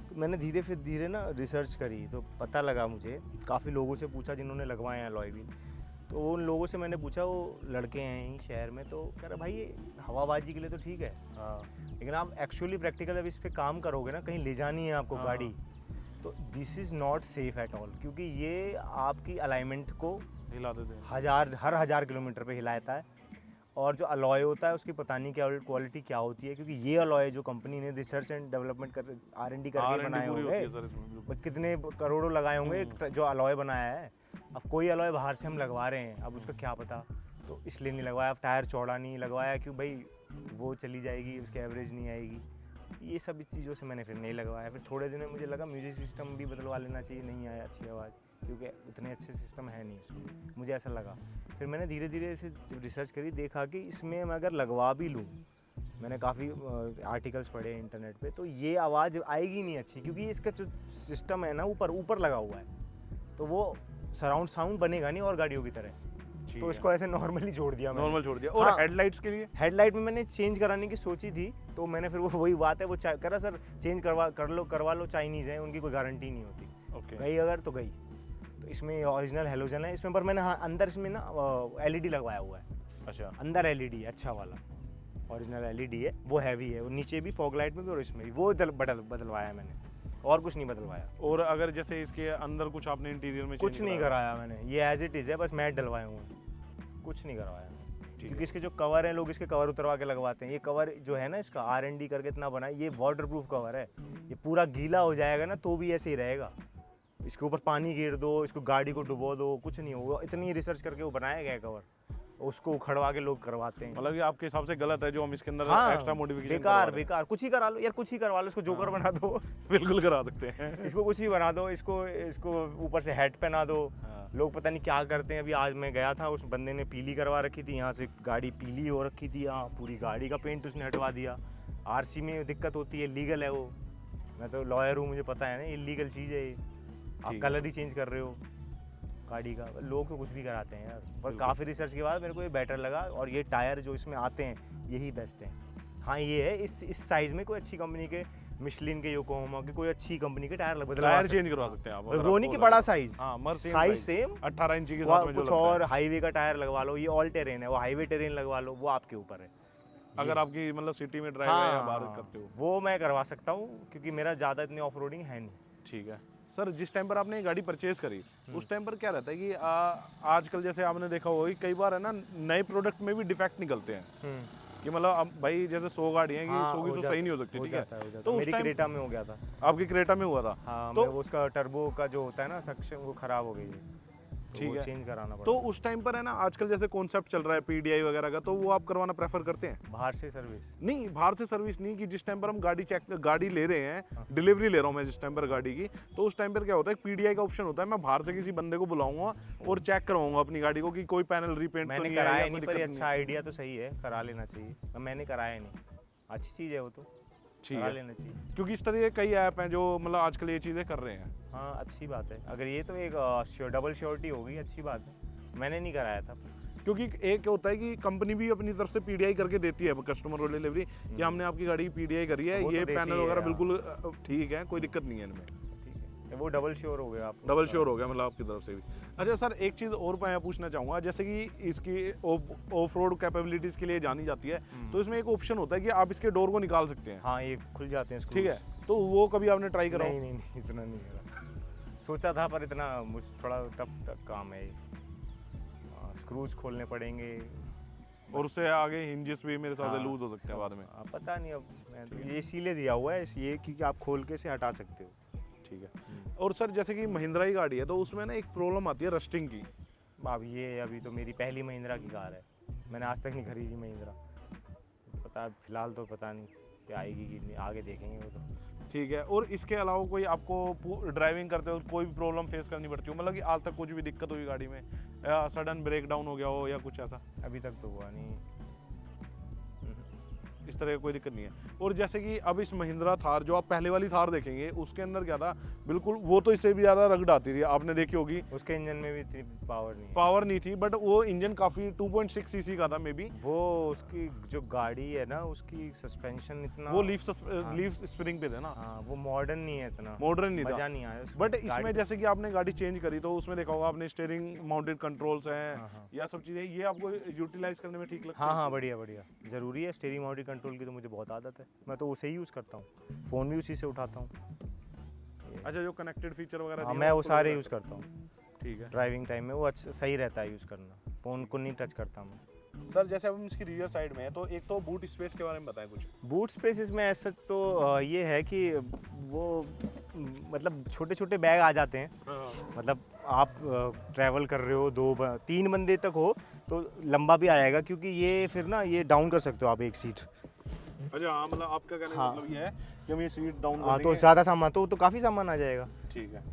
तो मैंने धीरे ना रिसर्च करी, तो पता लगा मुझे, काफ़ी लोगों से पूछा जिन्होंने लगवाए हैं अलॉय व्हील, तो उन लोगों से मैंने पूछा, वो लड़के हैं यहीं शहर में, तो कह रहा भाई ये हवाबाजी के लिए तो ठीक है, लेकिन आप एक्चुअली प्रैक्टिकल जब इस पर काम करोगे ना, कहीं ले जानी है आपको गाड़ी, तो this is not safe at all, क्योंकि ये आपकी अलाइनमेंट को हिला देते हैं, हर 1000 किलोमीटर पे हिलाता है। और जो अलॉय होता है उसकी पता नहीं क्या क्वालिटी क्या होती है, क्योंकि ये अलॉय जो कंपनी ने रिसर्च एंड डेवलपमेंट कर R&D करके बनाए होंगे, कितने करोड़ों लगाए होंगे जो अलॉय बनाया है, अब कोई अलॉय बाहर से हम लगवा रहे हैं, अब उसका क्या पता, तो इसलिए नहीं लगवाया। अब टायर चौड़ा नहीं लगवाया क्यों भाई, वो चली जाएगी, उसकी एवरेज नहीं आएगी, ये सब चीज़ों से मैंने फिर नहीं लगवाया। फिर थोड़े दिन में मुझे लगा म्यूजिक सिस्टम भी बदलवा लेना चाहिए, नहीं आया अच्छी आवाज़, क्योंकि उतने अच्छे सिस्टम है नहीं इसमें, मुझे ऐसा लगा। फिर मैंने धीरे धीरे से रिसर्च करी, देखा कि इसमें मैं अगर लगवा भी लूँ, मैंने काफ़ी आर्टिकल्स पढ़े इंटरनेट पे, तो ये आवाज़ आएगी नहीं अच्छी, क्योंकि इसका जो सिस्टम है ना ऊपर लगा हुआ है, तो वो सराउंड साउंड बनेगा नहीं और गाड़ियों की तरह। तो इसको ऐसे नॉर्मली छोड़ दिया मैंने। नॉर्मल छोड़ दिया। और हाँ, हेडलाइट्स के लिए? हेडलाइट में मैंने चेंज कराने की सोची थी, तो मैंने फिर वही बात है, वो कह रहा सर चेंज करवा लो, चाइनीज़ है, उनकी कोई गारंटी नहीं होती। ओके। गई अगर तो गई। तो इसमें ओरिजिनल हेलोजन है इसमें, पर मैंने हाँ अंदर इसमें ना LED लगवाया हुआ है। अच्छा। अंदर LED है, अच्छा वाला ओरिजिनल LED है, वो हैवी है, वो नीचे भी फॉग लाइट में भी और इसमें भी, वो बदलवाया है मैंने, और कुछ नहीं बदलवाया। और अगर जैसे इसके अंदर कुछ आपने इंटीरियर में कुछ नहीं कराया मैंने, ये एज इट इज़ है, बस मैट डलवाए हुए हैं, कुछ नहीं करवाया। क्योंकि इसके जो कवर हैं, लोग इसके कवर उतरवा के लगवाते हैं। ये कवर जो है ना इसका R&D करके इतना बना है, ये वाटर प्रूफ कवर है, ये पूरा गीला हो जाएगा ना तो भी ऐसे ही रहेगा। इसके ऊपर पानी गिर दो, इसको गाड़ी को डुबो दो, कुछ नहीं होगा। इतनी रिसर्च करके वो बनाया गया है कवर, उसको उखड़वा के लोग करवाते हैं। मतलब ये आपके हिसाब से गलत है जो हम इसके अंदर हाँ, एक्स्ट्रा मॉडिफिकेशन बेकार कुछ ही करा लो यार, कुछ ही करवा लो, इसको जोकर बना दो। बिल्कुल करा सकते हैं। इसको कुछ भी बना दो, इसको ऊपर से हेड पहना दो। लोग पता नहीं क्या करते हैं। अभी आज मैं गया था, उस बंदे ने पीली करवा रखी थी, यहाँ से गाड़ी पीली हो रखी थी, यहाँ पूरी गाड़ी का पेंट उसने हटवा दिया। RC में दिक्कत होती है, लीगल है वो, मैं तो लॉयर हूँ, मुझे पता है ना, इलीगल चीज़ है ये। आप कलर ही चेंज कर रहे हो गाड़ी का, लोग तो कुछ भी कराते हैं यार। पर काफ़ी रिसर्च के बाद मेरे को ये बेटर लगा, और ये टायर जो इसमें आते हैं यही बेस्ट हैं। हाँ ये है, इस साइज़ में कोई अच्छी कंपनी के, मिशलिन के, योकोहामा के, कोई अच्छी कंपनी के टायर चेंज करवा सकते हैं आप। वो नहीं कि बड़ा साइज, हाँ, साइज सेम 18 इंची के साथ में जो कुछ और हाईवे का टायर लगवा लो, ये ऑल टेरेन है, वो हाईवे टेरेन लगवा लो, वो आपके ऊपर है। अगर आपकी मतलब सिटी में ड्राइव है या बाहर करते हो, वो मैं करवा सकता हूँ, क्योंकि मेरा ज़्यादा इतनी ऑफ रोडिंग है नहीं। ठीक है सर। जिस टाइम पर आपने ये गाड़ी परचेज करी, उस टाइम पर क्या रहता है कि आजकल जैसे आपने देखा होगा कि कई बार है ना, नए प्रोडक्ट में भी डिफेक्ट निकलते हैं कि मतलब अब भाई जैसे 100 गाड़ी है कि 100 की तो सही नहीं हो सकती, ठीक है। तो मेरी क्रेटा में हो गया था। आपकी क्रेटा में हुआ था? हाँ, तो मैं उसका टर्बो का जो होता है ना सक्शन, वो खराब हो गई है, ठीक है, चेंज कराना पड़ा। तो उस टाइम पर है ना, आजकल जैसे कॉन्सेप्ट चल रहा है PDI वगैरह का, तो वो आप करवाना प्रेफर करते हैं? बाहर से सर्विस नहीं, बाहर से सर्विस नहीं, कि जिस टाइम पर हम गाड़ी ले रहे हैं, डिलीवरी ले रहा हूँ मैं जिस टाइम पर गाड़ी की, तो उस टाइम पर क्या होता है, PDI का ऑप्शन होता है, मैं बाहर से किसी बंदे को बुलाऊंगा और चेक करवाऊंगा अपनी गाड़ी को कि कोई पैनल रिपेंट तो मैंने नहीं कराया है, नहीं, पर अच्छा आइडिया तो सही है, करा लेना चाहिए। मैंने कराया नहीं, अच्छी चीज़ है वो, तो करा लेना चाहिए। क्योंकि इस तरह के कई ऐप हैं जो मतलब आजकल ये चीज़ें कर रहे हैं। हाँ, अच्छी बात है। अगर ये तो एक डबल श्योरिटी होगी, अच्छी बात है। मैंने नहीं कराया था, क्योंकि एक होता है कि कंपनी भी अपनी तरफ से PDI करके देती है कस्टमर को डिलीवरी, कि हमने आपकी गाड़ी की PDI करी है, ये पैनल वगैरह बिल्कुल ठीक है, कोई दिक्कत नहीं है इनमें। ठीक है, वो डबल श्योर हो गया, आप डबल श्योर हो गया मतलब आपकी तरफ से भी। अच्छा सर, एक चीज़ और मैं पूछना चाहूँगा, जैसे कि इसकी ऑफ रोड कैपेबिलिटीज़ के लिए जानी जाती है, तो इसमें एक ऑप्शन होता है कि आप इसके डोर को निकाल सकते हैं। हाँ, ये खुल जाते हैं, ठीक है, तो वो कभी आपने ट्राई करा? नहीं, इतना नहीं करा। सोचा था, पर इतना थोड़ा टफ काम है ये, स्क्रूज खोलने पड़ेंगे, और उससे आगे हिंजेस भी मेरे हिसाब से लूज हो सकते हैं बाद में। पता नहीं, अब मैं तो ये इसीलिए दिया हुआ है ये कि आप खोल के से हटा सकते हो। ठीक है। और सर जैसे कि महिंद्रा की गाड़ी है, तो उसमें ना एक प्रॉब्लम आती है रस्टिंग की। अब ये अभी तो मेरी पहली महिंद्रा की कार है, मैंने आज तक नहीं खरीदी महिंद्रा, पता फिलहाल तो पता नहीं कि आएगी कि नहीं, आगे देखेंगे वो तो। ठीक है। और इसके अलावा कोई आपको ड्राइविंग करते हो कोई भी प्रॉब्लम फेस करनी पड़ती हो, मतलब कि आज तक कुछ भी दिक्कत हुई गाड़ी में, या सडन ब्रेक डाउन हो गया हो या कुछ ऐसा? अभी तक तो हुआ नहीं, इस तरह की कोई दिक्कत नहीं है। और जैसे कि अब इस महिंद्रा थार, जो आप पहले वाली थार देखेंगे, उसके अंदर क्या था, बिल्कुल वो तो इससे भी ज़्यादा रगड़ आती थी, आपने देखी होगी। उसके इंजन में भी इतनी पावर नहीं थी, बट वो इंजन काफ़ी 2.6 सीसी का था मे बी। वो उसकी जो गाड़ी है ना, उसकी सस्पेंशन इतना, वो लीफ स्प्रिंग पे थे ना। हाँ, वो मॉडर्न नहीं है, इतना मॉडर्न नहीं था, मजा नहीं आया। बट इसमें जैसे कि आपने गाड़ी चेंज करी, तो उसमें देखा होगा आपने स्टीयरिंग माउंटेड कंट्रोल्स हैं, या सब चीज़ें, ये आपको यूटिलाइज करने में ठीक लगता है? हाँ, बढ़िया ज़रूरी है। स्टीयरिंग माउंटेड कंट्रोल की तो मुझे बहुत आदत है, मैं तो उसे ही यूज़ करता हूँ, फ़ोन भी उसी से उठाता हूँ। अच्छा, जो कनेक्टेड फीचर वगैरह? हाँ, मैं वो सारे यूज़ करता हूँ। ठीक है। ड्राइविंग टाइम में वो अच्छा सही रहता है यूज़ करना, फ़ोन को नहीं टच करता मैं। सर जैसे अब हम इसकी रियर साइड में है, तो एक तो बूट स्पेस के बारे में बताएं कुछ। बूट स्पेसिस में ऐसा तो ये है कि वो मतलब छोटे छोटे बैग आ जाते हैं। मतलब आप ट्रैवल कर रहे हो 3 बंदे तक हो तो लंबा भी आएगा, क्योंकि ये फिर ना ये डाउन कर सकते हो आप एक सीट। अच्छा हाँ, मतलब आपका कहने का हाँ। मतलब ये है कि हम ये सीट डाउन हाँ कर तो देंगे। ज़्यादा सामान तो काफ़ी सामान आ जाएगा। ठीक है।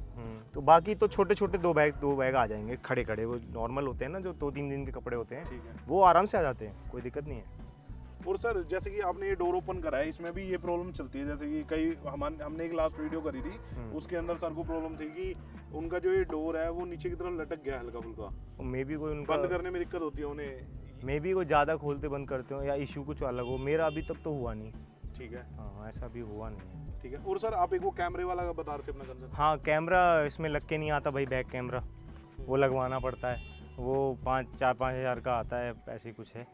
तो बाकी तो छोटे छोटे दो बैग आ जाएंगे खड़े खड़े, वो नॉर्मल होते हैं ना, जो 2-3 दिन के कपड़े होते हैं, ठीक है। वो आराम से आ जाते हैं, कोई दिक्कत नहीं है। और सर जैसे कि आपने ये डोर ओपन करा है, इसमें भी ये प्रॉब्लम चलती है, जैसे कि कई हमने एक लास्ट वीडियो करी थी, उसके अंदर सर को प्रॉब्लम थी कि उनका जो ये डोर है वो नीचे की तरफ लटक गया हल्का फुल्का, मे बी कोई उनका बंद करने में दिक्कत होती है उन्हें। मे बी कोई ज़्यादा खोलते बंद करते हो या इशू कुछ अलग हो, मेरा अभी तक तो हुआ नहीं। ठीक है। हाँ ऐसा भी हुआ नहीं है। ठीक है। और सर आप एक वो कैमरे वाला का बता रहे थे अपना कंसर्न। हाँ कैमरा इसमें लग के नहीं आता भाई, बैक कैमरा वो लगवाना पड़ता है, वो 4-5 हज़ार का आता है, ऐसे कुछ है।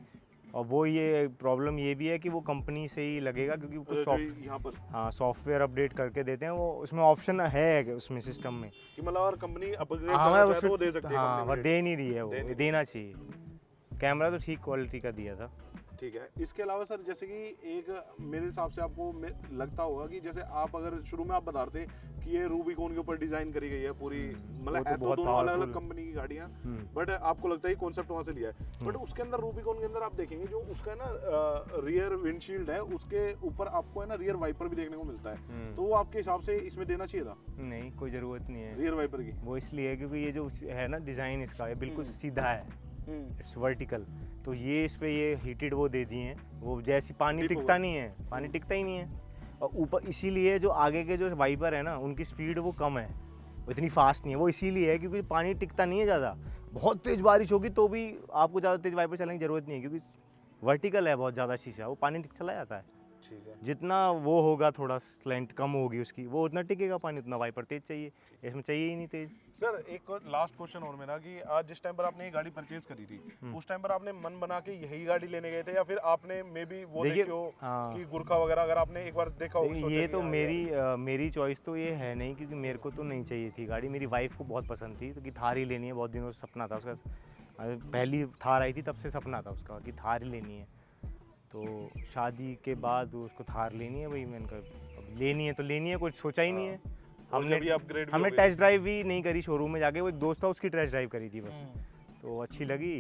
और वो ये प्रॉब्लम ये भी है कि वो कंपनी से ही लगेगा, क्योंकि कुछ यहाँ पर हाँ सॉफ्टवेयर अपडेट करके देते हैं, वो उसमें ऑप्शन है उसमें सिस्टम में कि मतलब अगर कंपनी अपग्रेड हाँ करना मतलब चाहे तो वो दे सकती है। हाँ कंपनी वो दे नहीं रही है, दे वो नहीं देना चाहिए। कैमरा तो ठीक क्वालिटी का दिया था। ठीक है। इसके अलावा सर जैसे कि एक मेरे हिसाब से आपको लगता होगा कि जैसे आप अगर शुरू में आप बता रहे थे कि ये रूबिकॉन के ऊपर डिजाइन करी गई है पूरी, मतलब है तो दोनों अलग अलग कंपनी की गाड़ियाँ, बट आपको लगता है कॉन्सेप्ट वहाँ से लिया है। बट उसके अंदर रूबिकॉन के अंदर आप देखेंगे जो उसका ना रियर विंडशील्ड है, उसके ऊपर आपको है ना रियर वाइपर भी देखने को मिलता है, तो वो आपके हिसाब से इसमें देना चाहिए था? नहीं कोई ज़रूरत नहीं है रियर वाइपर की। वो इसलिए है क्योंकि ये जो है ना डिज़ाइन इसका ये बिल्कुल सीधा है, इट्स वर्टिकल, तो ये इस पे ये हीटेड वो दे दिए हैं, वो जैसी पानी टिकता नहीं है, पानी टिकता ही नहीं है। और ऊपर इसीलिए जो आगे के जो वाइपर है ना उनकी स्पीड वो कम है, वो इतनी फास्ट नहीं है, वो इसीलिए है क्योंकि पानी टिकता नहीं है ज़्यादा। बहुत तेज़ बारिश होगी तो भी आपको ज़्यादा तेज़ वाइपर चलाने की ज़रूरत नहीं है, क्योंकि वर्टिकल है बहुत ज़्यादा शीशा, वो पानी चला जाता है। ठीक है। जितना वो होगा थोड़ा स्लैंट कम होगी उसकी, वो उतना टिकेगा पानी, उतना वाइपर तेज चाहिए, इसमें चाहिए ही नहीं तेज। सर एक लास्ट क्वेश्चन और मेरा कि आज जिस टाइम पर आपने ये गाड़ी परचेज करी थी, उस टाइम पर आपने मन बना के यही गाड़ी लेने गए थे, या फिर आपने मे बी वो देखे हो कि गुरखा वगैरह अगर आपने एक बार देखा हो? ये तो मेरी चॉइस तो ये है नहीं, क्योंकि मेरे को तो नहीं चाहिए थी गाड़ी, मेरी वाइफ को बहुत पसंद थी, तो कि थार ही लेनी है, बहुत दिनों से सपना था उसका, पहली थार आई थी तब से सपना था उसका कि थार ही लेनी है। तो शादी के बाद उसको थार लेनी है भाई, मैंने कहा अब लेनी है तो लेनी है, कुछ सोचा ही नहीं है। हमने टेस्ट ड्राइव भी नहीं करी शोरूम में जाके, वो एक दोस्त था उसकी टेस्ट ड्राइव करी थी बस, तो अच्छी लगी।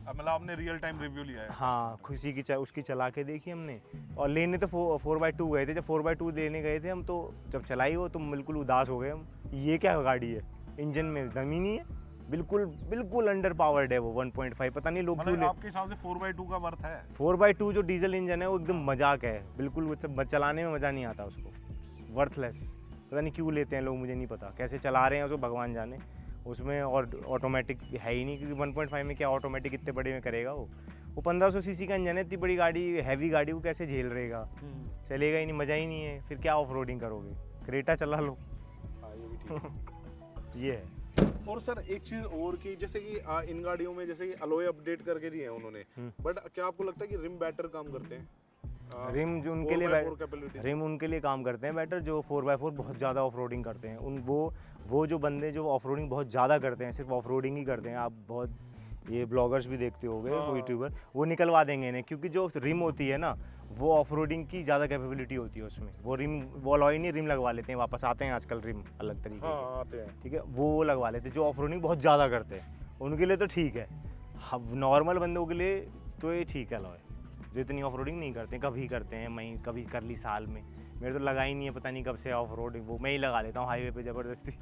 मतलब आपने रियल टाइम रिव्यू लिया है? हाँ खुशी की उसकी चला के देखी हमने, और लेने तो 4x2 गए थे, जब 4x2 लेने गए थे हम तो जब चलाई वो तो बिल्कुल उदास हो गए हम, ये क्या गाड़ी है, इंजन में दम ही नहीं है, बिल्कुल अंडर पावर्ड है वो 1.5, पता नहीं लोग क्यों ले। आपके हिसाब से 4x2 का वर्थ है? 4x2 जो डीजल इंजन है वो एकदम मजाक है, बिल्कुल चलाने में मज़ा नहीं आता उसको, वर्थलेस, पता नहीं क्यों लेते हैं लोग, मुझे नहीं पता कैसे चला रहे हैं उसको, भगवान जाने। उसमें और ऑटोमेटिक है ही नहीं, क्योंकि 1.5 में क्या ऑटोमेटिक इतने बड़े में करेगा वो 1500 सीसी का इंजन है, इतनी बड़ी गाड़ी, हैवी गाड़ी को कैसे झेल रहेगा, चलेगा ही नहीं, मज़ा ही नहीं है, फिर क्या ऑफ रोडिंग करोगे, क्रेटा चला लो। हाँ ये भी ठीक है। ये है। और सर एक चीज और की, जैसे कि इन गाड़ियों में जैसे कि अलॉय अपडेट करके दिए हैं उन्होंने, बट क्या आपको लगता है कि रिम बेटर काम करते हैं? रिम जो उनके लिए रिम उनके लिए काम करते हैं बेटर, जो 4x4 बहुत ज़्यादा ऑफ रोडिंग करते हैं, वो जो बंदे जो ऑफ रोडिंग बहुत ज़्यादा करते हैं, सिर्फ ऑफ रोडिंग ही करते हैं, आप बहुत ये ब्लॉगर्स भी देखते होंगे, वो यूट्यूबर, वो निकलवा देंगे इन्हें, क्योंकि जो रिम होती है ना वो ऑफ रोडिंग की ज़्यादा कैपेबिलिटी होती है उसमें, वो अलॉय नहीं रिम लगवा लेते हैं, वापस आते हैं आजकल रिम अलग तरीके के, आते हैं, ठीक है, वो लगवा लेते हैं जो ऑफ रोडिंग बहुत ज़्यादा करते हैं, उनके लिए तो ठीक है। नॉर्मल बंदों के लिए तो ये ठीक है अलॉय, जो इतनी ऑफ रोडिंग नहीं करते, कभी करते हैं, मैं कभी कर ली साल में, मेरे तो लगा ही नहीं है, पता नहीं कब से ऑफ रोडिंग, वो मैं ही लगा लेता हूँ हाईवे पे ज़बरदस्ती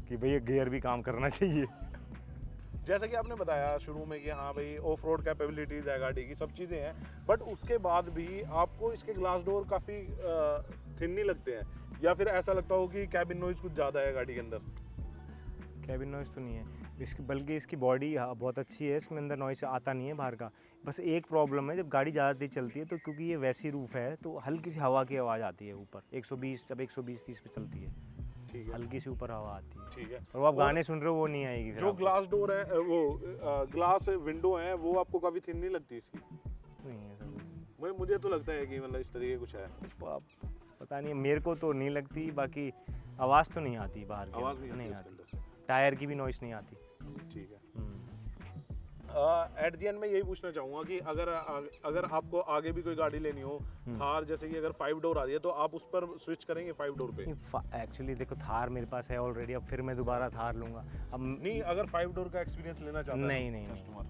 कि भैया गियर भी काम करना चाहिए। जैसा कि आपने बताया शुरू में कि हाँ भाई ऑफ रोड कैपेबिलिटीज़ है गाड़ी की, सब चीज़ें हैं, बट उसके बाद भी आपको इसके ग्लास डोर काफ़ी थिन नहीं लगते हैं, या फिर ऐसा लगता हो कि कैबिन नॉइज़ कुछ ज़्यादा है गाड़ी के अंदर? कैबिन नॉइज़ तो नहीं है इसकी, बल्कि इसकी बॉडी बहुत अच्छी है, इसमें अंदर नॉइज़ आता नहीं है बाहर का। बस एक प्रॉब्लम है, जब गाड़ी ज़्यादा तेज चलती है तो क्योंकि ये वैसी रूफ है तो हल्की सी हवा की आवाज़ आती है ऊपर, 120 जब 120-30 पे चलती है, ठीक है, हल्की सी ऊपर हवा आती है, ठीक है, और वो आप गाने सुन रहे हो वो नहीं आएगी। जो ग्लास डोर है वो ग्लास विंडो है वो आपको काफ़ी थिन नहीं लगती इसकी? नहीं है सब, मुझे तो लगता है कि मतलब इस तरीके कुछ है, पता नहीं, मेरे को तो नहीं लगती, बाकी आवाज़ तो नहीं आती बाहर की, आवाज़ नहीं आती, आती, टायर की भी नॉइज़ नहीं आती। ठीक है। एट दी एंड मैं यही पूछना चाहूँगा कि अगर आपको आगे भी कोई गाड़ी लेनी हो, थार जैसे कि अगर 5 डोर आ रही है तो आप उस पर स्विच करेंगे 5 डोर पे? एक्चुअली देखो थार मेरे पास है ऑलरेडी, अब फिर मैं दोबारा थार लूँगा अब। नहीं, अगर 5 डोर का एक्सपीरियंस लेना चाहता है नहीं कस्टमर,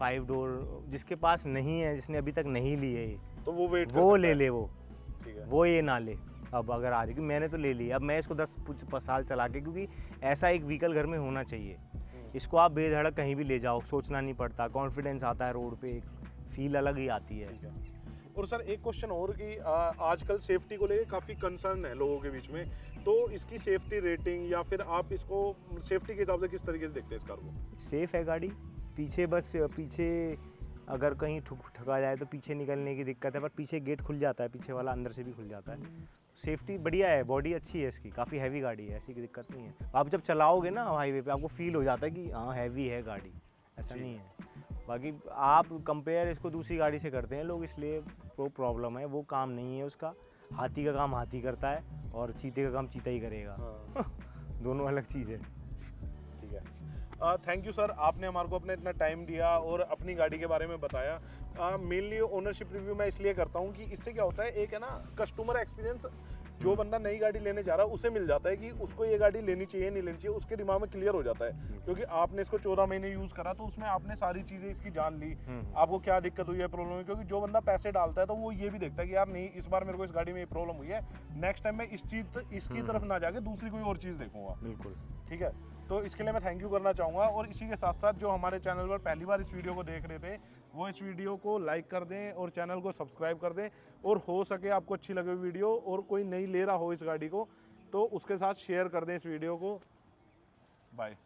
5 डोर जिसके पास नहीं है, जिसने अभी तक नहीं ली है ये, तो वो वेट वो ले ले, वो ठीक है। वो ये ना ले। अब अगर आ रही, क्योंकि मैंने तो ले ली, अब मैं इसको 10 साल चला के, क्योंकि ऐसा एक व्हीकल घर में होना चाहिए। इसको आप बेधड़क कहीं भी ले जाओ, सोचना नहीं पड़ता, कॉन्फिडेंस आता है रोड पे, एक फील अलग ही आती है। ठीक है। और सर एक क्वेश्चन और कि आजकल सेफ्टी को लेकर काफ़ी कंसर्न है लोगों के बीच में, तो इसकी सेफ्टी रेटिंग या फिर आप इसको सेफ्टी के हिसाब से किस तरीके से देखते हैं इस कार को? सेफ है गाड़ी, पीछे बस पीछे अगर कहीं ठुका जाए तो पीछे निकलने की दिक्कत है, पर पीछे गेट खुल जाता है, पीछे वाला अंदर से भी खुल जाता है। सेफ्टी बढ़िया है, बॉडी अच्छी है इसकी, काफ़ी हैवी गाड़ी है, ऐसी कोई दिक्कत नहीं है। आप जब चलाओगे ना हाईवे पे, आपको फील हो जाता है कि हाँ हैवी है गाड़ी, ऐसा नहीं है। बाकी आप कंपेयर इसको दूसरी गाड़ी से करते हैं लोग, इसलिए वो प्रॉब्लम है, वो काम नहीं है उसका। हाथी का काम हाथी करता है और चीते का काम चीता ही करेगा। हाँ। दोनों अलग चीज़ है। ठीक है, थैंक यू सर, आपने हमारे को अपना इतना टाइम दिया और अपनी गाड़ी के बारे में बताया। मेनली ओनरशिप रिव्यू मैं इसलिए करता हूँ कि इससे क्या होता है, एक है ना कस्टमर एक्सपीरियंस, जो बंदा नई गाड़ी लेने जा रहा है उसे मिल जाता है कि उसको ये गाड़ी लेनी चाहिए नहीं लेनी चाहिए, उसके दिमाग में क्लियर हो जाता है। क्योंकि आपने इसको 14 महीने यूज़ करा तो उसमें आपने सारी चीज़ें इसकी जान ली, आपको क्या दिक्कत हुई है, प्रॉब्लम हुई। क्योंकि जो बंदा पैसे डालता है तो वो ये भी देखता है कि यार नहीं, इस बार मेरे को इस गाड़ी में ये प्रॉब्लम हुई है, नेक्स्ट टाइम मैं इसकी तरफ ना जाके दूसरी कोई और चीज़ देखूंगा। बिल्कुल ठीक है, तो इसके लिए मैं थैंक यू करना चाहूँगा। और इसी के साथ साथ जो हमारे चैनल पर पहली बार इस वीडियो को देख रहे थे, वो इस वीडियो को लाइक कर दें और चैनल को सब्सक्राइब कर दें। और हो सके आपको अच्छी लगे वीडियो और कोई नहीं ले रहा हो इस गाड़ी को, तो उसके साथ शेयर कर दें इस वीडियो को। बाय।